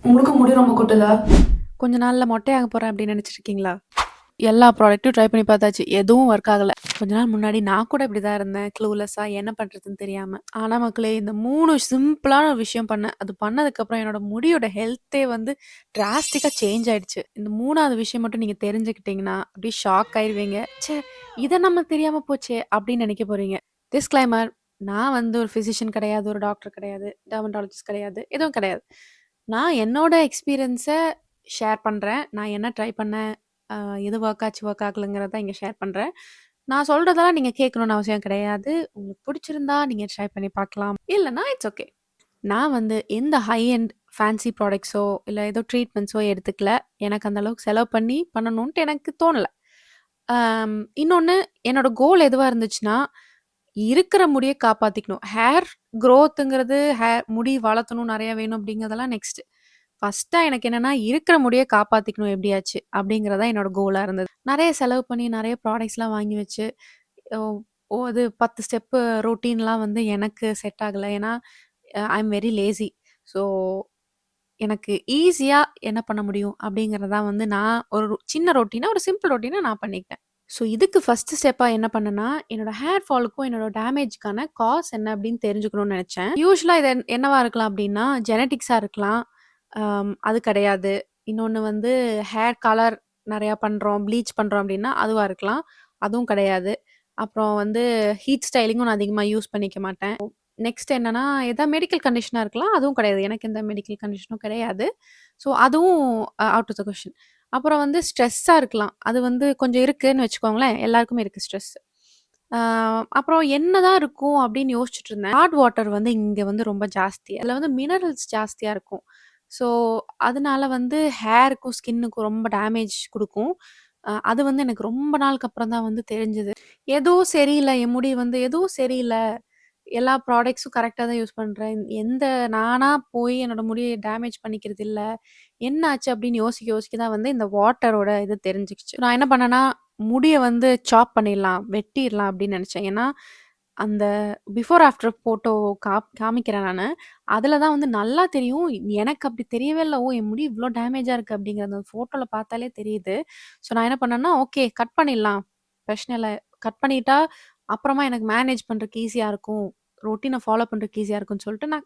உங்களுக்கு முடி ரொம்ப கொட்டுதா? கொஞ்ச நாள்ல மொட்டையாக போறேன் அப்படின்னு நினைச்சிருக்கீங்களா? எல்லா ப்ராடக்ட்டும் ட்ரை பண்ணி பார்த்தாச்சு. எதுவும் ஒர்க் ஆகல. கொஞ்ச நாள் முன்னாடி நான் கூட இப்படிதான் இருந்தேன். க்ளூலெஸ்ஸா என்ன பண்றதுன்னு தெரியாம. ஆனா மக்களே, இந்த 3 சிம்பிளான ஒரு விஷயம் பண்ணேன். அது பண்ணதுக்கப்புறம் என்னோட முடியோட ஹெல்த்தே வந்து டிராஸ்டிக்கா சேஞ்ச் ஆயிடுச்சு. இந்த 3வது விஷயம் மட்டும் நீங்க தெரிஞ்சுக்கிட்டீங்கன்னா, அப்படியே ஷாக் ஆயிருவீங்க. ச்சே! இத நம்ம தெரியாம போச்சே! அப்படின்னு நினைக்க போறீங்க. டிஸ்க்ளைமர். நான் வந்து ஒரு பிசிஷியன் கிடையாது, ஒரு டாக்டர் கிடையாது, டெர்மடாலஜிஸ்ட் கிடையாது, எதுவும் கிடையாது. நான் என்னோட எக்ஸ்பீரியன்ஸ ஷேர் பண்றேன். நான் என்ன ட்ரை பண்ணேன், அ எது ஒர்க் ஆச்சு, ஒர்க் ஆகலங்கிறத இங்க ஷேர் பண்றேன். நான் சொல்றதெல்லாம் நீங்க கேட்கணும்னு அவசியம் கிடையாது. உங்களுக்கு பிடிச்சிருந்தா நீங்க ட்ரை பண்ணி பார்க்கலாம். இல்லன்னா இட்ஸ் ஓகே. நான் வந்து எந்த ஹை எண்ட் ஃபேன்சி ப்ராடக்ட்ஸோ, இல்ல ஏதோ ட்ரீட்மெண்ட்ஸோ எடுத்துக்கல. எனக்கு அந்த அளவுக்கு செலவு பண்ணி பண்ணணுன்ட்டு எனக்கு தோணல. இன்னொன்னு என்னோட கோல் எதுவா இருந்துச்சுன்னா, இருக்கிற முடிய காப்பாத்திக்கணும். ஹேர் குரோத்துங்கிறது முடி வளர்த்தணும், நெறைய வேணும் அப்படிங்கிறதெல்லாம் நெக்ஸ்ட். ஃபர்ஸ்ட்டா எனக்கு என்னன்னா, இருக்கிற முடிய காப்பாத்திக்கணும் எப்படியாச்சு, அப்படிங்கிறது தான் என்னோட கோலா இருந்தது. நெறைய செலவு பண்ணி, நெறைய ப்ராடக்ட்ஸ்லாம் வாங்கி வச்சு, ஓ அது 10 ஸ்டெப்பு ரொட்டீன்லாம் வந்து எனக்கு செட் ஆகல. ஏன்னா, ஐ அம் வெரி லேசி. ஸோ, எனக்கு ஈஸியா என்ன பண்ண முடியும் அப்படிங்கிறது தான் வந்து நான் ஒரு சின்ன ரொட்டீனா, ஒரு சிம்பிள் ரொட்டீனா நான் பண்ணிக்கிட்டேன். ஸோ, இதுக்கு ஃபர்ஸ்ட் ஸ்டெப்பா என்ன பண்ணேன்னா, என்னோட ஹேர் ஃபாலுக்கும், என்னோட டேமேஜ்க்கான காஸ் என்ன அப்படின்னு தெரிஞ்சுக்கணும்னு நெனச்சேன். யூசுவலா இது என்னவா இருக்கலாம் அப்படின்னா, ஜெனடிக்ஸா இருக்கலாம். அது கிடையாது. இன்னொன்னு வந்து ஹேர் கலர் நெறையா பண்றோம், ப்ளீச் பண்றோம் அப்படின்னா, அதுவா இருக்கலாம். அதுவும் கிடையாது. அப்புறம் வந்து ஹீட் ஸ்டைலிங்கும் நான் அதிகமா யூஸ் பண்ணிக்க மாட்டேன். நெக்ஸ்ட் என்னன்னா, எதா மெடிக்கல் கண்டிஷனா இருக்கலாம். அதுவும் கிடையாது. எனக்கு எந்த மெடிக்கல் கண்டிஷனும் கிடையாது. ஸோ, அதுவும் அவுட் ஆஃப் த கொஸ்டின். அப்புறம் வந்து ஸ்ட்ரெஸ்ஸா இருக்கலாம். அது வந்து கொஞ்சம் இருக்குன்னு வச்சுக்கோங்களேன். எல்லாருக்குமே இருக்கு ஸ்ட்ரெஸ். ஆ அப்புறம் என்னதான் இருக்கும் அப்படின்னு யோசிச்சுட்டு இருந்தேன். ஹாட் வாட்டர் வந்து இங்க வந்து ரொம்ப ஜாஸ்தி. அதுல வந்து மினரல்ஸ் ஜாஸ்தியா இருக்கும். ஸோ, அதனால வந்து ஹேருக்கும், ஸ்கின்னுக்கும் ரொம்ப டேமேஜ் குடுக்கும். அது வந்து எனக்கு ரொம்ப நாளுக்கு அப்புறம் தான் வந்து தெரிஞ்சது. ஏதோ சரியில்ல, என் முடி வந்து ஏதோ சரியில்ல. எல்லா ப்ராடக்ட்ஸும் கரெக்ட்டா தான் யூஸ் பண்றேன். நானா போய் என்னோட முடிய டேமேஜ் பண்ணிக்கிறது இல்ல. என்ன ஆச்சு அப்படின்னு யோசிக்க யோசிக்க தான் வந்து இந்த வாட்டரோட இது தெரிஞ்சுக்கிச்சு. நான் என்ன பண்ணேன்னா, முடிய வந்து சாப் பண்ணிடலாம், வெட்டிறலாம் அப்படின்னு நெனச்சேன். ஏன்னா, அந்த பிஃபோர் ஆஃப்டர் ஃபோட்டோ காமிக்கிறேன் நானு. அதுல தான் வந்து நல்லா தெரியும். எனக்கு அப்படி தெரியவே இல்ல. ஓ! என் முடி இவ்ளோ டேமேஜா இருக்கு அப்படிங்கிறது அந்த ஃபோட்டோல பார்த்தாலே தெரியுது. ஸோ நான் என்ன பண்ணேன்னா, ஓகே கட் பண்ணிடலாம். பிரச்சனை இல்ல. கட் பண்ணிட்டா, அப்புறமா எனக்கு மேனேஜ் பண்றதுக்கு ஈஸியா இருக்கும். ரொட்டீன ஃபாலோ பண்றதுக்கு ஈஸியா இருக்கும்ன்னு சொல்லிட்டு நான்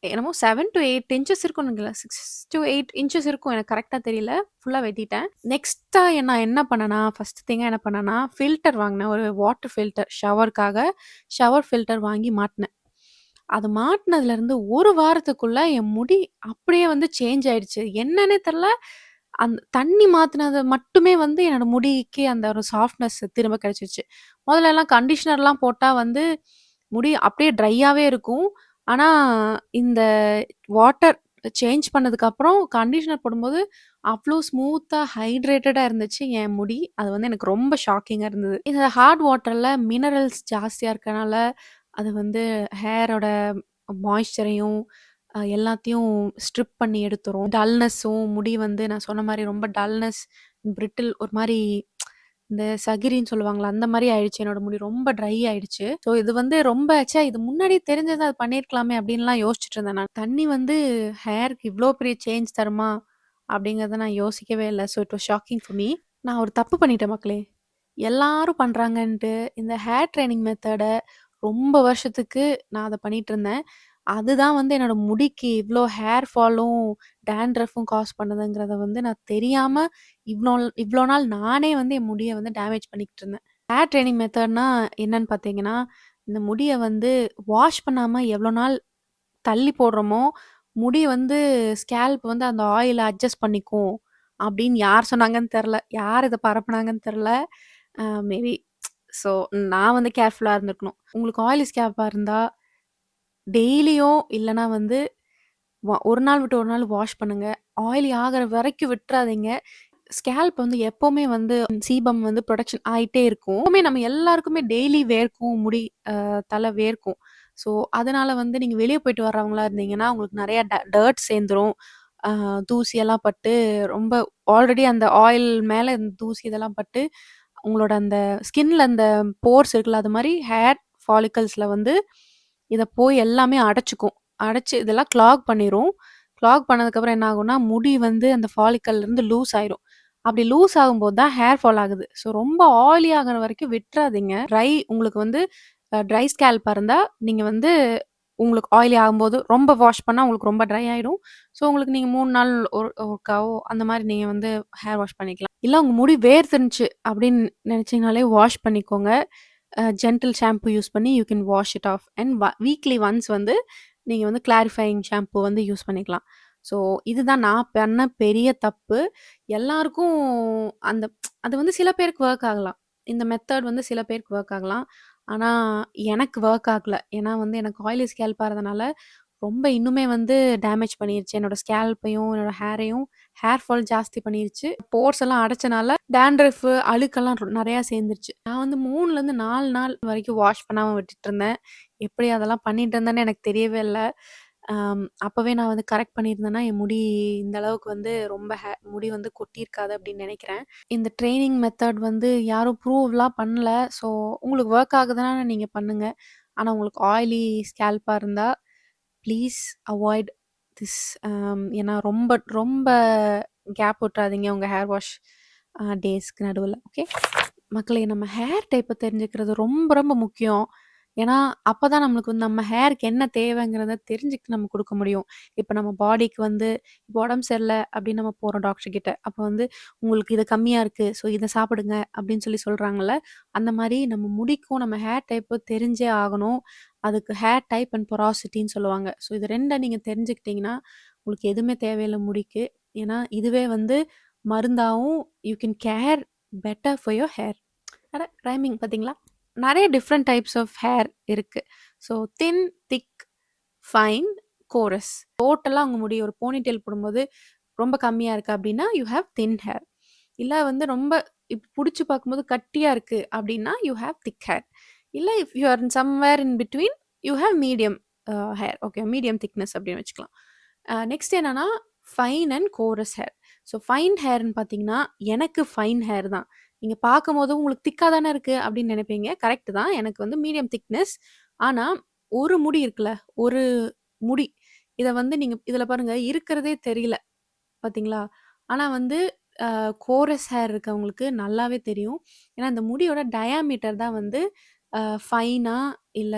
என்னமோ 7 டூ 8 இன்ச்சஸ் இருக்கும்னு நெனைக்கிறேன். 6 டூ 8 இன்ச்சஸ் இருக்கும். எனக்கு கரெக்ட்டா தெரியல. ஃபுல்லா வெட்டிட்டேன். நெக்ஸ்ட்டா நான் என்ன பண்ணேன்னா, ஃபர்ஸ்ட் திங்கா என்ன பண்ணேன்னா, ஃபில்டர் வாங்குனேன். ஒரு வாட்டர் ஃபில்டர் ஷவர்க்காக ஷவர் ஃபில்டர் வாங்கி மாட்டுனேன். அது மாட்டுனதுலருந்து 1 வாரத்துக்குள்ள என் முடி அப்படியே வந்து சேஞ்ச் ஆயிடுச்சு. என்னன்னே தெர்ல. அந்த தண்ணி மாத்துனது மட்டுமே வந்து என்னோட முடிக்கு அந்த ஒரு சாஃப்ட்னஸ் திரும்ப கிடைச்சிருச்சு. மொதலல்லாம் கண்டிஷனர்லாம் போட்டா வந்து முடி அப்படியே ட்ரையாவே இருக்கும். ஆனா, இந்த வாட்டர் சேஞ்ச் பண்ணதுக்கப்புறம் கண்டிஷனர் போடும்போது, அவ்ளோ ஸ்மூத்தா ஹைட்ரேட்டடா இருந்துச்சு என் முடி. அது வந்து எனக்கு ரொம்ப ஷாக்கிங்கா இருந்தது. இந்த ஹார்ட் வாட்டர்ல மினரல்ஸ் ஜாஸ்தியா இருக்கனால, அது வந்து ஹேரோட மாய்ஸ்சரையும் எல்லாத்தையும் ஸ்ட்ரிப் பண்ணி எடுத்துரும். டல்னஸும் முடி வந்து நான் சொன்ன மாரி ரொம்ப டல்னஸ், பிரிட்டில் ஒரு மாரி இந்த சகிரின்னு சொல்லுவாங்கல்ல, அந்த மாரி ஆயிடுச்சு. என்னோட முடி ரொம்ப ட்ரை ஆயிடுச்சு. ஸோ இது வந்து ரொம்ப ச்சே! இது முன்னாடியே தெரிஞ்சிருந்தா அது பண்ணியிருக்கலாமே அப்டின்லாம் யோசிச்சுட்டு இருந்தேன் நான். தண்ணி வந்து ஹேருக்கு இவ்ளோ பெரிய சேஞ்ச் தருமா? அப்டிங்கிறத நான் யோசிக்கவே இல்ல. So it was shocking for me. நான் ஒரு தப்பு பண்ணிட்டேன் மக்களே. எல்லாரும் பண்றாங்கன்ட்டு இந்த ஹேர் ட்ரெய்னிங் மெத்தட ரொம்ப வருஷத்துக்கு நான் அத பண்ணிட்டுருந்தேன். அதுதான் வந்து என்னோட முடிக்கு இவ்ளோ ஹேர் ஃபாலும், டாண்ட்ரஃப்பும் காஸ் பண்ணுதுங்கிறத வந்து நான் தெரியாம இவ்ளோ இவ்ளோ நாள் நானே வந்து என் முடிய வந்து டேமேஜ் பண்ணிக்கிட்டு இருந்தேன். ஹேர் ட்ரெய்னிங் மெத்தட்னா என்னன்னு பார்த்தீங்கன்னா, இந்த முடிய வந்து வாஷ் பண்ணாம எவ்ளோ நாள் தள்ளி போடுறோமோ, முடி வந்து ஸ்கேல்ப் வந்து அந்த ஆயில அட்ஜஸ்ட் பண்ணிக்கும். அப்படின்னு யார் சொன்னாங்கன்னு தெர்ல. யார் இத பரப்புனாங்கன்னு தெர்ல. மேபி ஸோ நான் வந்து கேர்ஃபுல்லா இருந்திருக்கணும். உங்களுக்கு ஆயிலி ஸ்கேல்ப்பா இருந்தா, டெய்லியோ இல்லன்னா வந்து ஒரு நாள் விட்டு ஒரு நாள் வாஷ் பண்ணுங்க. ஆயிலி ஆகுற வரைக்கும் விட்றாதீங்க. ஸ்கேல்ப் வந்து எப்பவுமே வந்து சீபம் வந்து புரொடக்ஷன் ஆயிட்டே இருக்கும். எப்பவுமே நம்ம எல்லாருக்குமே டெய்லி வேர்க்கும். முடி தல வேர்க்கும். ஸோ, அதனால வந்து நீங்க வெளிய போயிட்டு வர்றவங்களா இருந்தீங்கன்னா, உங்களுக்கு நெறைய டர்ட் சேர்ந்துரும். அ தூசியெல்லாம் பட்டு ரொம்ப ஆல்ரெடி அந்த ஆயில் மேல இந்த தூசி இதெல்லாம் பட்டு, உங்களோட அந்த ஸ்கின்ல அந்த போர்ஸ் இருக்குல்ல, அது மாரி ஹேர் ஃபாலிகல்ஸ்ல வந்து இத போய் எல்லாமே அடைச்சுக்கும். அடைச்சு இதெல்லாம் கிளாக் பண்ணிரும். க்ளாக் பண்ணதுக்கப்புறம் என்ன ஆகும்னா, முடி வந்து அந்த ஃபாலிக்கல்லேருந்து லூஸ் ஆயிரும். அப்படி லூஸ் ஆகும்போது தான் ஹேர் ஃபால் ஆகுது. ஸோ ரொம்ப ஆயிலி ஆகுற வரைக்கும் விட்றாதீங்க. உங்களுக்கு வந்து ட்ரை ஸ்கேல்ப்பா இருந்தா, நீங்க வந்து உங்களுக்கு ஆயிலி ஆகும்போது ரொம்ப வாஷ் பண்ணா உங்களுக்கு ரொம்ப ட்ரை ஆயிடும். ஸோ உங்களுக்கு நீங்க 3 நாள் ஒருக்காவோ அந்த மாரி நீங்க வந்து ஹேர் வாஷ் பண்ணிக்கலாம். இல்ல உங்க முடி வேர்த்துருந்துச்சு அப்படின்னு நெனச்சீங்கனாலே வாஷ் பண்ணிக்கோங்க. ஜென்டில் ஷாம்பு யூஸ் பண்ணி you can wash it of and weekly once வந்து நீங்க வந்து கிளாரிஃபையிங் ஷாம்பு வந்து யூஸ் பண்ணிக்கலாம். ஸோ இதுதான் நான் பண்ண பெரிய தப்பு. எல்லாருக்கும் அந்த அது வந்து சில பேருக்கு வொர்க் ஆகலாம். இந்த மெத்தட் வந்து சில பேருக்கு வொர்க் ஆகலாம். ஆனா எனக்கு வொர்க் ஆகல. ஏன்னா வந்து எனக்கு ஆயிலி ஸ்கேல்ப்பா இருந்தனால ரொம்ப இன்னுமே வந்து டேமேஜ் பண்ணிருச்சு. என்னோட ஸ்கேல்ப்பையும், என்னோட ஹேரையும் ஹேர் ஃபால் ஜாஸ்தி பண்ணிருச்சு. போர்ஸ் எல்லாம் அடைச்சனால டாண்ட்ரஃப், அழுக்கெல்லாம் நெறையா சேர்ந்துருச்சு. நான் வந்து 3லருந்து 4 நாள் வரைக்கும் வாஷ் பண்ணாம விட்டுட்டுருந்தேன். எப்படி அதெல்லாம் பண்ணிட்டு இருந்தேன்னு எனக்கு தெரியவே இல்ல. அப்பவே நான் வந்து கரெக்ட் பண்ணியிருந்தேன்னா, என் முடி இந்த அளவுக்கு வந்து ரொம்ப முடி வந்து கொட்டியிருக்காது அப்படின்னு நெனைக்கிறேன். இந்த ட்ரெய்னிங் மெத்தட் வந்து யாரும் ப்ரூவ்லாம் பண்ணல. ஸோ உங்களுக்கு வொர்க் ஆகுதுன்னா நீங்க பண்ணுங்க. ஆனா உங்களுக்கு ஆயிலி ஸ்கேல்ப்பா இருந்தா ப்ளீஸ் அவாய்ட் திஸ். ஏன்னா ரொம்ப ரொம்ப கேப் விட்றாதீங்க உங்க ஹேர் வாஷ் டேஸ்க்கு நடுவுல. ஓகே. மக்களே நம்ம ஹேர் டைப்ப தெரிஞ்சுக்கிறது ரொம்ப ரொம்ப முக்கியம். ஏன்னா, அப்பதான் நம்மளுக்கு வந்து நம்ம ஹேருக்கு என்ன தேவைங்கிறத தெரிஞ்சுக்கிட்டு நம்ம குடுக்க முடியும். இப்ப நம்ம பாடிக்கு வந்து இப்போ உடம்பு சரியில்ல அப்படின்னு நம்ம போறோம் டாக்டர் கிட்ட. அப்ப வந்து உங்களுக்கு இது கம்மியா இருக்கு. ஸோ இத சாப்பிடுங்க அப்படின்னு சொல்றாங்கல்ல. அந்த மாரி நம்ம முடிக்கும் நம்ம ஹேர் டைப்பு தெரிஞ்சே ஆகணும். அதுக்கு ஹேர் டைப் அண்ட் பொராசிட்டின்னு சொல்லுவாங்க. ஸோ இது 2 நீங்க தெரிஞ்சுக்கிட்டீங்கன்னா, உங்களுக்கு எதுவுமே தேவையில்ல முடிக்கு. ஏன்னா, இதுவே வந்து மருந்தாவும் you can care better for your hair. அட ரைமிங் பார்த்தீங்களா? நெறைய டிஃபரண்ட் டைப்ஸ் ஆஃப் ஹேர் இருக்கு. So thin, thick, fine, coarse. டோட்டலா உங்க முடி ஒரு போனிடெயில் போடும்போது ரொம்ப கம்மியா இருக்கு அப்டின்னா, யூ ஹேவ் தின் ஹேர். இல்ல வந்து ரொம்ப புடிச்சு பார்க்கும்போது கட்டியா இருக்கு அப்டின்னா, யூ ஹேவ் திக் ஹேர். இல்ல if you are somewhere in between you have medium hair. Okay, medium thickness அப்டின்னு வச்சுக்கலாம். நெக்ஸ்ட் என்னன்னா, fine and coarse hair. So fine ஹேர்ன்னு பார்த்தீங்கன்னா, எனக்கு ஃபைன் ஹேர் தான். நீங்க பார்க்கும்போது உங்களுக்கு திக்கா தானே இருக்கு அப்டின்னு நெனைப்பீங்க. கரெக்ட் தான். எனக்கு வந்து மீடியம் திக்னஸ். ஆனா, ஒரு முடி இருக்குல்ல, ஒரு முடி. இத வந்து நீங்க இதுல பாருங்க இருக்கிறதே தெரியல. பார்த்தீங்களா? ஆனா வந்து கோரஸ் ஹேர் இருக்கவங்களுக்கு நல்லாவே தெரியும். ஏன்னா, இந்த முடியோட டயாமீட்டர் தான் வந்து ஃபைனா இல்ல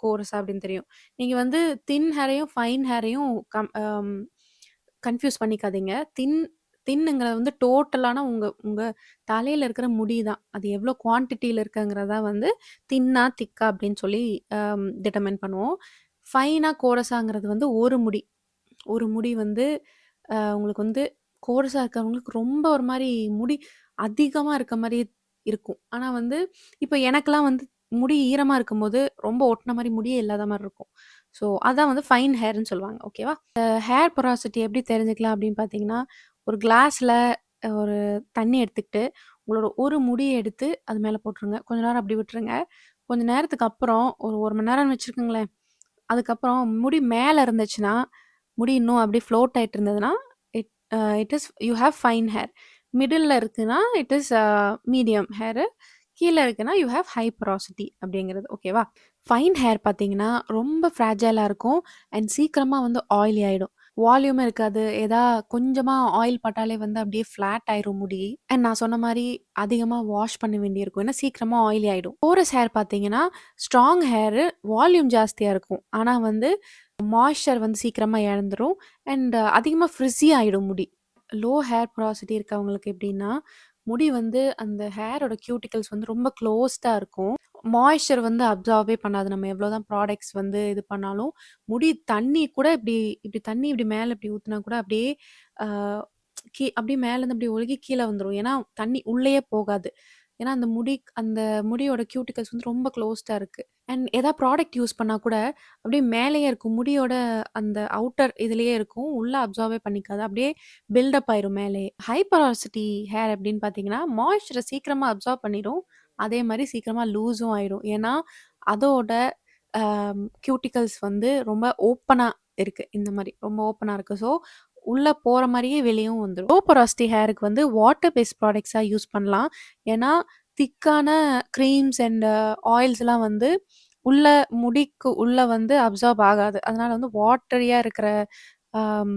கோரஸா அப்படின்னு தெரியும். நீங்க வந்து தின் ஹேரையும், ஃபைன் ஹேரையும் கன்ஃப்யூஸ் பண்ணிக்காதீங்க. தின்னுங்கிறது வந்து டோட்டலான உங்க உங்க தலையில இருக்கிற முடி தான். அது எவ்வளோ குவான்டிட்டில இருக்குங்கிறத வந்து தின்னா, திக்கா அப்படின்னு சொல்லி டிட்டர்மைன் பண்ணுவோம். ஃபைனா, கோரஸாங்கிறது வந்து ஒரு முடி. ஒரு முடி வந்து உங்களுக்கு வந்து கோரஸா இருக்கிறவங்களுக்கு ரொம்ப ஒரு மாரி முடி அதிகமா இருக்க மாரியே இருக்கும். ஆனா வந்து இப்ப எனக்கெல்லாம் வந்து முடி ஈரமா இருக்கும்போது, ரொம்ப ஒட்டுன மாரி முடியே இல்லாத மாரி இருக்கும். ஸோ அதான் வந்து ஃபைன் ஹேர்ன்னு சொல்லுவாங்க. ஓகேவா? ஹேர் பொராசிட்டி எப்படி தெரிஞ்சுக்கலாம் அப்படின்னு பார்த்தீங்கன்னா, ஒரு கிளாஸ்ல ஒரு தண்ணி எடுத்துக்கிட்டு, உங்களோட ஒரு முடிய எடுத்து அது மேல போட்டுருங்க. கொஞ்ச நேரம் அப்படி விட்டுருங்க. கொஞ்ச நேரத்துக்கு அப்புறம் ஒரு 1 மணி நேரம்னு வச்சுக்கோங்களேன். அதுக்கப்புறம் முடி மேல இருந்துச்சுன்னா, முடி இன்னும் அப்படியே ஃப்ளோட் ஆயிட்டு இருந்ததுன்னா, it is you have fine hair. மிடில்ல இருக்குன்னா, இட் இஸ் மீடியம் ஹேரு. கீழ இருக்குன்னா, யூ ஹேவ் ஹை போரோசிட்டி அப்படிங்கிறது. ஓகேவா? ஃபைன் ஹேர் பார்த்தீங்கன்னா, ரொம்ப ஃப்ராஜைலா இருக்கும் அண்ட் சீக்கிரமா வந்து ஆயிலி ஆயிடும். வால்யூமே இருக்காது. கொஞ்சமா ஆயில் பட்டாலே வந்து அப்படியே ஃப்ளாட் ஆயிரும் முடி. அண்ட் நான் சொன்ன மாரி அதிகமா வாஷ் பண்ண வேண்டியிருக்கும். ஏன்னா சீக்கிரமா ஆயிலி ஆயிடும். போரஸ் ஹேர் பார்த்தீங்கன்னா, ஸ்ட்ராங் ஹேரு வால்யூம் ஜாஸ்தியா இருக்கும். ஆனா வந்து மாய்ஸ்சர் வந்து சீக்கிரமா இழந்துரும். அண்ட் அதிகமா ஃப்ரிஸி ஆயிடும் முடி. லோ ஹேர் போரோசிட்டி இருக்கவங்களுக்கு எப்படின்னா, முடி வந்து அந்த ஹேரோட கியூட்டிகல்ஸ் வந்து ரொம்ப க்ளோஸ்டா இருக்கும். மாய்ஸ்சர் வந்து அப்சார்பே பண்ணாது. நம்ம எவ்வளோதான் ப்ராடக்ட்ஸ் வந்து இது பண்ணாலும், முடி தண்ணி கூட இப்டி தண்ணி இப்டி மேல இப்டி ஊத்துனா கூட அப்படியே ஆ அப்படியே மேலேருந்து அப்படியே ஒழுகி கீழ வந்துரும். ஏன்னா, தண்ணி உள்ளயே போகாது. ஏன்னா, அந்த முடியோட கியூட்டிகல்ஸ் வந்து ரொம்ப க்ளோஸ்டா இருக்கு. அண்ட் ப்ராடக்ட் யூஸ் பண்ணா கூட அப்படியே மேலேயே இருக்கும். முடியோட அந்த அவுட்டர் இதுலயே இருக்கும். உள்ள அப்சார்பே பண்ணிக்காது. அப்படியே பில்டப் ஆயிரும் மேலேயே. ஹை போரோசிட்டி ஹேர் எப்படின்னு பார்த்தீங்கன்னா, மாய்ஸ்சர சீக்கிரமா அப்சார்ப் பண்ணிரும். அதே மாரி சீக்கிரமா லூஸும் ஆயிரும். ஏன்னா, அதோட கியூட்டிகல்ஸ் வந்து ரொம்ப ஓப்பனா இருக்கு. இந்த மாரி ரொம்ப ஓப்பனா இருக்கு. ஸோ, உள்ள போற மாரியே வெளியவும் வந்துரும். லோ போரோசிட்டி ஹேருக்கு வந்து வாட்டர் பேஸ்ட் ப்ராடக்ட்ஸா யூஸ் பண்ணலாம். ஏன்னா, திக்கான கிரீம்ஸ் அண்ட் ஆயில்ஸ்லாம் வந்து உள்ள முடிக்கு உள்ள வந்து அப்சார்ப் ஆகாது. அதனால வந்து வாட்டரியா இருக்கிற அம்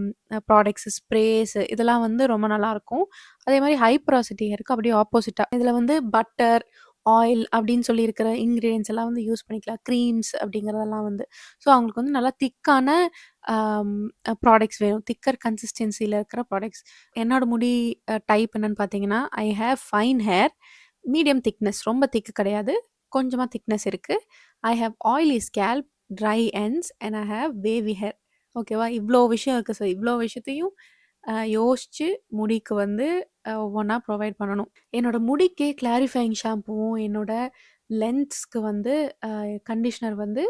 ப்ராடக்ட்ஸ், ஸ்ப்ரேஸ் இதெல்லாம் வந்து ரொம்ப நல்லாயிருக்கும். அதே மாரி ஹை போரோசிட்டி ஹேருக்கு அப்படியே ஆப்போசிட்டா. இதில வந்து பட்டர், ஆயில் அப்படின்னு சொல்லி இருக்கிற இன்கிரீடியன்ட்ஸ் எல்லாம் வந்து யூஸ் பண்ணிக்கலாம். கிரீம்ஸ் அப்படிங்கிறதெல்லாம் வந்து. ஸோ அவங்களுக்கு வந்து நல்லா திக்கான அம் ப்ராடக்ட்ஸ் வேணும். திக்கர் கன்சிஸ்டன்சில இருக்கிற ப்ராடக்ட்ஸ். என்னோட முடி டைப் என்னன்னு பார்த்தீங்கன்னா, I have fine hair, medium thickness. ரொம்ப திக்கு கிடையாது. கொஞ்சமா திக்னஸ் இருக்கு. ஐ have oily scalp, try ends and I have wavy hair. ஓகேவா? இவ்ளோ விஷயம் இருக்கு சார். இவ்ளோ விஷயத்தையும் யோசிச்சு முடிக்கு வந்து ஒவ்வொன்னா ப்ரொவைட் பண்ணணும். என்னோட முடிக்கு கிளாரிஃபையிங் ஷாம்பூவும், என்னோட லென்ஸ்க்கு வந்து கண்டிஷனர் வந்து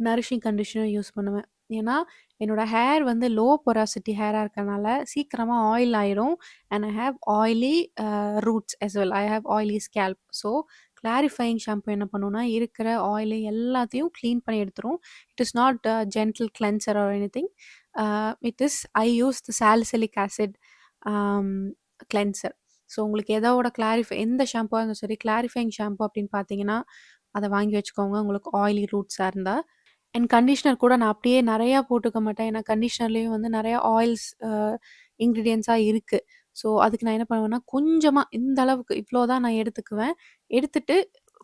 நரிஷிங் கண்டிஷனர் யூஸ் பண்ணுவேன். ஏன்னா, என்னோட ஹேர் வந்து லோ போரோசிட்டி ஹேரா இருக்கனால சீக்கிரமா ஆயில் ஆயிரும். And I have oily roots as well. I have oily scalp. So, clarifying shampoo என்ன பண்ணும்னா, இருக்கிற ஆயிலு எல்லாத்தையும் கிளீன் பண்ணி எடுத்துரும். It is not gentle cleanser or anything. It is I use the salicylic acid um cleanser. So, உங்களுக்கு எதோட எந்த ஷாம்புவா இருந்தாலும் சரி, கிளாரிஃபையிங் ஷாம்பு அப்படின்னு பார்த்தீங்கன்னா, அத வாங்கி வச்சுக்கோங்க. உங்களுக்கு ஆயிலி ரூட்ஸா இருந்தா. அண்ட் கண்டிஷனர் கூட நான் அப்படியே நெறையா போட்டுக்க மாட்டேன். ஏன்னா கண்டிஷனர்லேயும் வந்து நெறையா ஆயில்ஸ் இன்கிரீடியன்ட்ஸா இருக்கு. ஸோ, அதுக்கு நான் என்ன பண்ணுவேன்னா, கொஞ்சமா இந்த அளவுக்கு இவ்ளோ தான் நான் எடுத்துக்குவேன். எடுத்துட்டு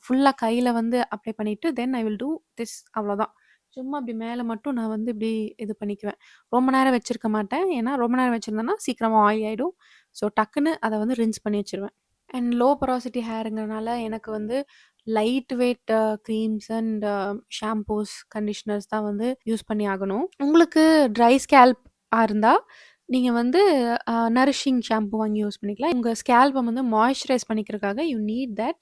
ஃபுல்லா கையில வந்து அப்ளை பண்ணிட்டு, தென் ஐ வில் டூ திஸ் அவ்வளோதான். சும்மா இப்டி மேல மட்டும் நான் வந்து இப்டி இது பண்ணிக்குவேன். ரொம்ப நேரம் வச்சிருக்க மாட்டேன். ஏன்னா ரொம்ப நேரம் வச்சிருந்தேன்னா சீக்கிரமா ஆயிலி ஆயிடும். ஸோ, டக்குன்னு அத வந்து ரின்ஸ் பண்ணி வச்சுருவேன். அண்ட் லோ போரோசிட்டி ஹேருங்கிறனால எனக்கு வந்து light weight creams and shampoos, conditioners தான் வந்து யூஸ் பண்ணி ஆகணும். உங்களுக்கு ட்ரை ஸ்கேல்ப்பா இருந்தா, நீங்க வந்து நரிஷிங் ஷாம்பூ வாங்கி யூஸ் பண்ணிக்கலாம். உங்க ஸ்கேல்ப்ப வந்து மாய்ஸ்சரைஸ் பண்ணிக்கிறதுக்காக யூ நீட் தட்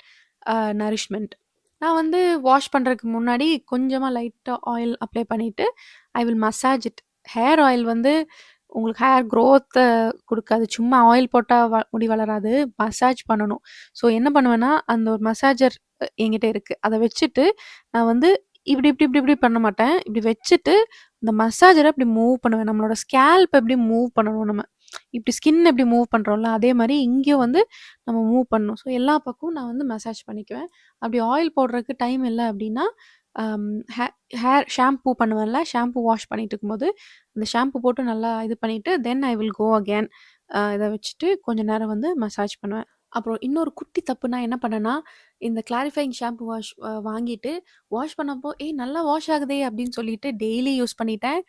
நரிஷ்மென்ட். நான் வந்து வாஷ் பண்றதுக்கு முன்னாடி கொஞ்சமா லைட்டா ஆயில் அப்ளை பண்ணிட்டு, I will massage it. Hair oil வந்து உங்களுக்கு ஹேர் குரோத்த குடுக்காது. சும்மா ஆயில் போட்டா முடி வளராது. மசாஜ் பண்ணணும். ஸோ என்ன பண்ணுவேன்னா, அந்த ஒரு மசாஜர் என்கிட்ட இருக்கு. அத வச்சுட்டு நான் வந்து இப்டி, இப்டி, இப்டி, இப்டி பண்ண மாட்டேன். இப்டி வச்சுட்டு இந்த மசாஜர இப்டி மூவ் பண்ணுவேன். நம்மளோட ஸ்கேல்ப் எப்டி மூவ் பண்ணணும் நம்ம. இப்டி ஸ்கின் எப்டி மூவ் பண்றோம்ல, அதே மாரி இங்கேயும் வந்து நம்ம மூவ் பண்ணணும். ஸோ எல்லா பக்கமும் நான் வந்து மசாஜ் பண்ணிக்குவேன். அப்டி ஆயில் போடுறதுக்கு டைம் இல்ல அப்டின்னா, அம் ஹே ஹேர் ஷாம்பூ பண்ணுவேன்ல, ஷாம்பூ வாஷ் பண்ணிட்டு இருக்கும்போது, அந்த ஷாம்பூ போட்டு நல்லா இது பண்ணிட்டு, தென் ஐ வில் கோ அகைன். இத வச்சுட்டு கொஞ்ச நேரம் வந்து மசாஜ் பண்ணுவேன். அப்புறம் இன்னொரு குட்டி தப்பு நான் என்ன பண்ணேன்னா, இந்த கிளாரிஃபையிங் ஷாம்பூ வாங்கிட்டு வாஷ் பண்ணப்போ, "ஏய் நல்லா வாஷ் ஆகுதே!" அப்படின்னு சொல்லிட்டு டெய்லி யூஸ் பண்ணிட்டேன்.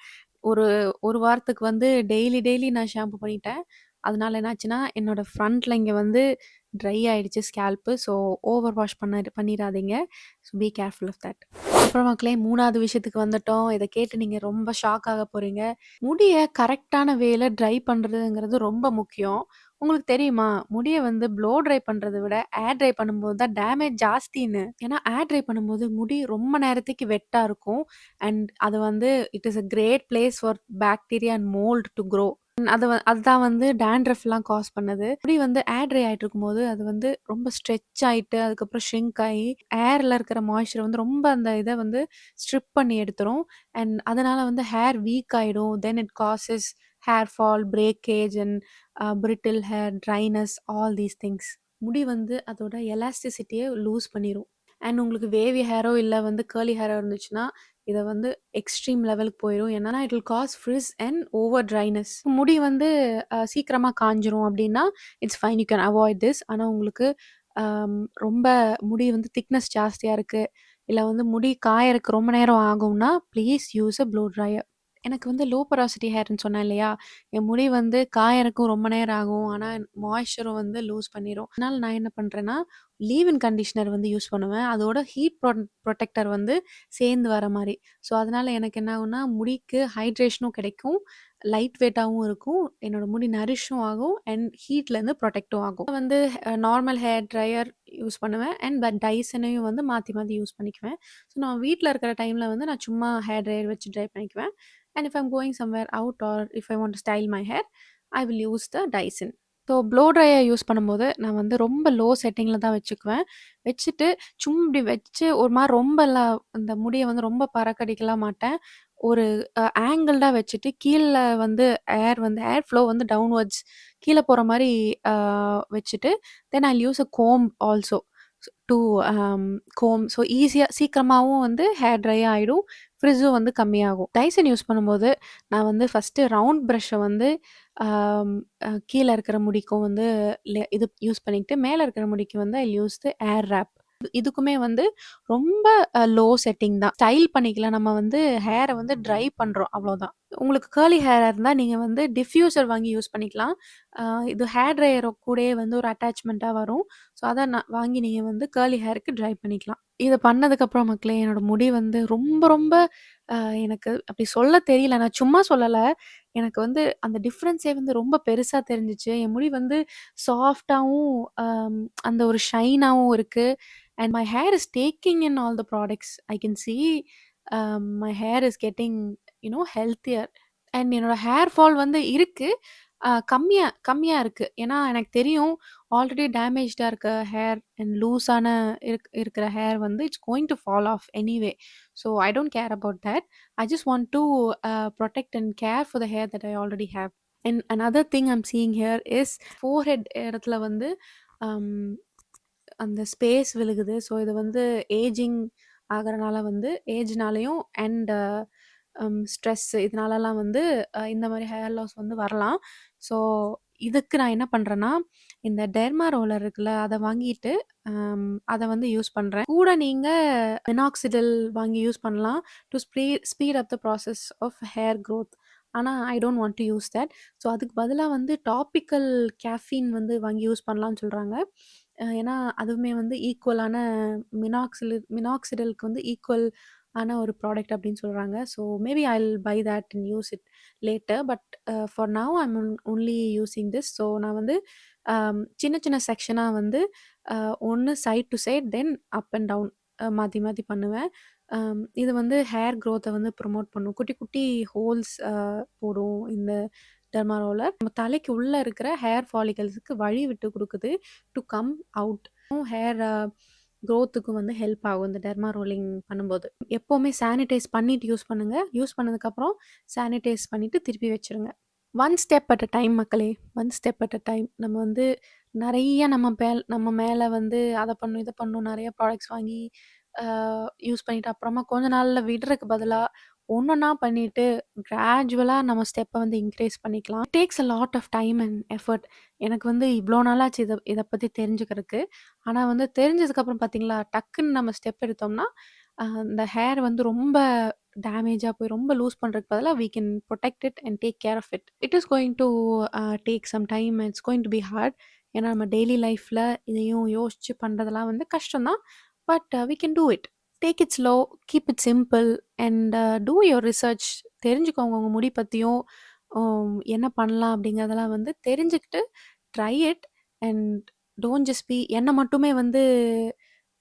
ஒரு 1 வாரத்துக்கு வந்து டெய்லி டெய்லி நான் ஷாம்பு பண்ணிட்டேன். அதனால என்னாச்சுன்னா, என்னோட ஃப்ரண்ட்ல இங்க வந்து ட்ரை ஆயிடுச்சு ஸ்கேல்ப்பு. ஸோ ஓவர் வாஷ் பண்ணிறாதீங்க. So be careful of that. அப்புறம் மக்களே 3வது விஷயத்துக்கு வந்துட்டோம். இத கேட்டு நீங்க ரொம்ப ஷாக் ஆக போறீங்க. முடிய கரெக்ட்டான வேல ட்ரை பண்றதுங்கிறது ரொம்ப முக்கியம். உங்களுக்கு தெரியுமா? முடிய வந்து ப்ளோ ட்ரை பண்றத விட, ஏர் ட்ரை பண்ணும்போது தான் டேமேஜ் ஜாஸ்தின்னு. ஏன்னா, ஏர் ட்ரை பண்ணும்போது முடி ரொம்ப நேரத்துக்கு வெட்டா இருக்கும். அண்ட் அது வந்து it is a great place for bacteria and mould to grow. அதுதான் வந்து டாண்ட்ரஃப்லாம் காஸ் பண்ணுது. முடி வந்து ஏர் ட்ரை ஆயிட்டு இருக்கும்போது, அது வந்து ரொம்ப ஸ்ட்ரெச் ஆயிட்டு, அதுக்கப்புறம் ஷ்ரிங்க் ஆயி, ஏர்ல இருக்கிற மாய்ஸ்சர் வந்து ரொம்ப அந்த இத வந்து ஸ்ட்ரிப் பண்ணி எடுத்துரும். அண்ட் அதனால வந்து ஹேர் வீக் ஆயிடும். Then it causes hair fall, breakage and brittle hair, dryness all these things. முடி வந்து அதோட எலாஸ்டிசிட்டிய லூஸ் பண்ணிரும். அண்ட் உங்களுக்கு வேவி ஹேரோ இல்ல வந்து கர்லி ஹேரோ இருந்துச்சுன்னா, இத வந்து எக்ஸ்ட்ரீம் லெவலுக்கு போயிரும். என்னன்னா, it will cause frizz and over dryness. முடி வந்து சீக்கிரமா காய்ஞ்சிரும் அப்டின்னா, it's fine you can avoid this. ஆனா உங்களுக்கு ரொம்ப முடி வந்து திக்னஸ் ஜாஸ்தியா இருக்கு, இல்ல வந்து முடி காயறக்கு ரொம்ப நேரம் ஆகும்னா, please use a flow dryer. எனக்கு வந்து லோ போரோசிட்டி ஹேர்ன்னு சொன்னேன் இல்லையா? என் முடி வந்து காயறக்கும் ரொம்ப நேரம் ஆகும். ஆனா மாய்ஸ்சரும் வந்து லூஸ் பண்ணிரும். அதனால நான் என்ன பண்றேன்னா, லீவ் இன் கண்டிஷனர் வந்து யூஸ் பண்ணுவேன். அதோட ஹீட் புரொடெக்டர் வந்து சேர்ந்து வர மாரி. ஸோ, அதனால எனக்கு என்ன ஆகும்னா, முடிக்கு ஹைட்ரேஷனும் கிடைக்கும். லைட் வெயிட்டாவும் இருக்கும். என்னோட முடி நரிஷும் ஆகும். அண்ட் ஹீட்லேருந்து புரொடெக்டும் ஆகும். நான் வந்து நார்மல் ஹேர் ட்ரையர் யூஸ் பண்ணுவேன். அண்ட் டைசனையும் வந்து மாத்தி மாத்தி யூஸ் பண்ணிக்குவேன். ஸோ, நான் வீட்ல இருக்கிற டைம்ல வந்து நான் சும்மா ஹேர் ட்ரையர் வச்சு ட்ரை பண்ணிக்குவேன். And if I'm going somewhere out or if I want to style my hair, I will use the Dyson. So blow dryer use பண்ணும்போது நான் வந்து ரொம்ப லோ செட்டிங்கில தான் வச்சுக்குவேன். வச்சுட்டு சும்மா இப்படி வச்சு ஒரு மாரி ரொம்பலாம் அந்த முடிய வந்து ரொம்ப பறக்கடிக்கலாம் மாட்டேன். ஒரு ஆங்கிள்டா வச்சுட்டு கீழ வந்து ஏர் ஃப்ளோ வந்து டவுன்வர்ட்ஸ் கீழ போற மாரி அ வச்சுட்டு then I will use a comb also. To comb. So ஈஸியா சீக்கிரமாவும் வந்து ஹேர் ட்ரை ஆயிடும். ஃப்ரிட்ஜும் வந்து கம்மியாகும். டைசன் யூஸ் பண்ணும்போது, நான் வந்து ஃபர்ஸ்ட்டு ரவுண்ட் பிரஷ்ஷ வந்து ஆம் கீழ இருக்கிற முடிக்கும் வந்து இது யூஸ் பண்ணிக்கிட்டு, மேல இருக்கிற முடிக்கு வந்து ஐ யூஸ் தி ஏர் ரேப். இதுக்குமே வந்து ரொம்ப லோ செட்டிங் தான். ஸ்டைல் பண்ணிக்கலாம். நம்ம வந்து ஹேர வந்து ட்ரை பண்றோம். அவ்வளோதான். உங்களுக்கு கர்லி ஹேரா இருந்தா, நீங்க வந்து டிஃப்யூசர் வாங்கி யூஸ் பண்ணிக்கலாம். அ இது ஹேர் ட்ரையர் கூடயே வந்து ஒரு அட்டாச்மெண்ட்டா வரும். ஸோ, அத வாங்கி நீங்க வந்து கர்லி ஹேருக்கு ட்ரை பண்ணிக்கலாம். இத பண்ணதுக்கப்புறம் மக்களே, என்னோட முடி வந்து ரொம்ப ரொம்ப அ எனக்கு அப்படி சொல்ல தெரியல. நான் சும்மா சொல்லல. எனக்கு வந்து அந்த டிஃபரன்ஸே வந்து ரொம்ப பெருசா தெரிஞ்சுச்சு. என் முடி வந்து சாஃப்ட்டாவும், அந்த ஒரு ஷைனாவும் இருக்கு. And my hair is taking in all the products. I can see my hair is getting healthier. And என்னோட ஹேர் ஃபால் வந்து இருக்கு. கம்மியா கம்மியா இருக்கு. ஏன்னா எனக்கு தெரியும் ஆல்ரெடி டேமேஜ்டா இருக்க ஹேர் அண்ட் லூஸான இருக்கிற ஹேர் வந்து it's going to fall off anyway. So I don't care about that. I just want to protect and care for the hair that I already have. And another thing I'm seeing here is forehead இடத்துல வந்து um, அந்த space விழுகுது. So இது வந்து ageing ஆகுறனால வந்து ஏஜ்னாலயும் and stress இதனாலலாம் வந்து இந்த மாரி ஹேர் லாஸ் வந்து வரலாம். ஸோ இதுக்கு நான் என்ன பண்றேன்னா, இந்த டெர்மா ரோலர் இருக்குல்ல, அத வாங்கிட்டு அத வந்து யூஸ் பண்றேன். கூட நீங்க மினாக்ஸிடில் வாங்கி யூஸ் பண்ணலாம். To speed up the process of hair growth. ஆனா I don't want to use that. So அதுக்கு பதிலா வந்து டாபிக்கல் கேஃபீன் வந்து வாங்கி யூஸ் பண்ணலான்னு சொல்றாங்க. ஏன்னா அதுவுமே வந்து ஈக்குவலான மினாக்ஸிடிலுக்கு வந்து ஈக்குவல் ஆன ஒரு ப்ராடக்ட் அப்படின்னு சொல்றாங்க. So maybe I will buy that and use it later. But for now I am only using this. So நான் வந்து சின்ன சின்ன செக்ஷனா வந்து ஒண்ணு side to side then up and down மாத்தி மாத்தி பண்ணுவேன். இது வந்து ஹேர் குரோத்த வந்து ப்ரமோட் பண்ணும். குட்டி குட்டி ஹோல்ஸ் போடும் இந்த டெர்மா ரோலர். நம்ம தலைக்கு உள்ள இருக்கிற ஹேர் ஃபாலிகல்ஸ்க்கு வழி விட்டு குடுக்குது டு கம் அவுட். ஹேர் குரோத்துக்கும் வந்து ஹெல்ப் ஆகும் இந்த டெர்மா ரோலிங் பண்ணும்போது. எப்பவுமே சானிடைஸ் பண்ணிட்டு யூஸ் பண்ணுங்க. யூஸ் பண்ணதுக்கப்புறம் சானிடைஸ் பண்ணிட்டு திருப்பி வச்சுருங்க. One step at a time மக்களே. One step at a time. நம்ம வந்து நெறைய நம்ம மேல வந்து அத பண்ணும், இத பண்ணும் நெறைய ப்ராடக்ட்ஸ் வாங்கி அ யூஸ் பண்ணிட்டு அப்புறமா கொஞ்ச நாள்ல விடுறதுக்கு பதிலா ஒன்னொன்னா பண்ணிட்டு கிராஜுவலா நம்ம ஸ்டெப்ப வந்து இன்க்ரீஸ் பண்ணிக்கலாம். It takes a lot of time and effort. எனக்கு வந்து இவ்ளோ நாளாச்சு இத பத்தி தெரிஞ்சுக்கிறதுக்கு. ஆனா வந்து தெரிஞ்சதுக்கப்புறம் பார்த்தீங்களா, டக்குன்னு நம்ம ஸ்டெப் எடுத்தோம்னா, இந்த ஹேர் வந்து ரொம்ப டேமேஜா போய் ரொம்ப லூஸ் பண்றதுக்கு பதிலா we can protect it and take care of it. It is going to take some time. It's going to be hard. ஏன்னா நம்ம டெய்லி லைஃப்ல இதையும் யோசிச்சு பண்றதெல்லாம் வந்து கஷ்டம் தான். But we can do it. Take it slow, keep it simple and do your research. தெரிஞ்சுக்கோங்க உங்க முடி பத்தியும், என்ன பண்ணலாம் அப்படிங்கிறதெல்லாம் வந்து தெரிஞ்சுக்கிட்டு try it and don't just be என்ன மட்டுமே வந்து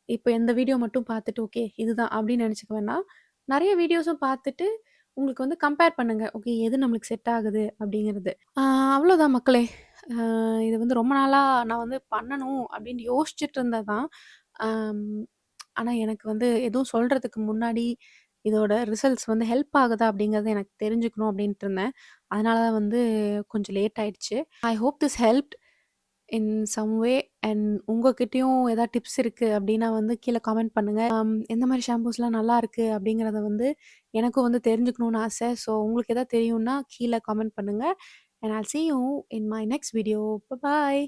இப்போ இந்த வீடியோ மட்டும் பார்த்துட்டு, ஓகே இதுதான் அப்படின்னு நெனச்சுக்க வேணாம். நெறைய வீடியோஸும் பார்த்துட்டு, உங்களுக்கு வந்து கம்பேர் பண்ணுங்க. ஓகே எது நம்மளுக்கு செட் ஆகுது அப்படிங்கிறது. அவ்வளோதான் மக்களே. இது வந்து ரொம்ப நாளா நான் வந்து பண்ணணும் அப்படின்னு யோசிச்சுட்டு இருந்தது தான். அம் ஆனா எனக்கு வந்து எதுவும் சொல்றதுக்கு முன்னாடி, இதோட ரிசல்ட்ஸ் வந்து ஹெல்ப் ஆகுதா அப்படிங்கிறத எனக்கு தெரிஞ்சுக்கணும் அப்படின்ட்டு இருந்தேன். அதனால தான் வந்து கொஞ்சம் லேட் ஆயிடுச்சு. I hope this helped in some way. And உங்ககிட்டயும் ஏதாவது டிப்ஸ் இருக்கு அப்படின்னா வந்து கீழ கமெண்ட் பண்ணுங்க. எந்த மாரி ஷாம்பூஸ்லாம் நல்லாருக்கு அப்படிங்கிறத வந்து எனக்கும் வந்து தெரிஞ்சுக்கணும்னு ஆசை. ஸோ உங்களுக்கு ஏதாவது தெரியும்னா கீழ கமெண்ட் பண்ணுங்க. And I'll sea you in my next video. Bye.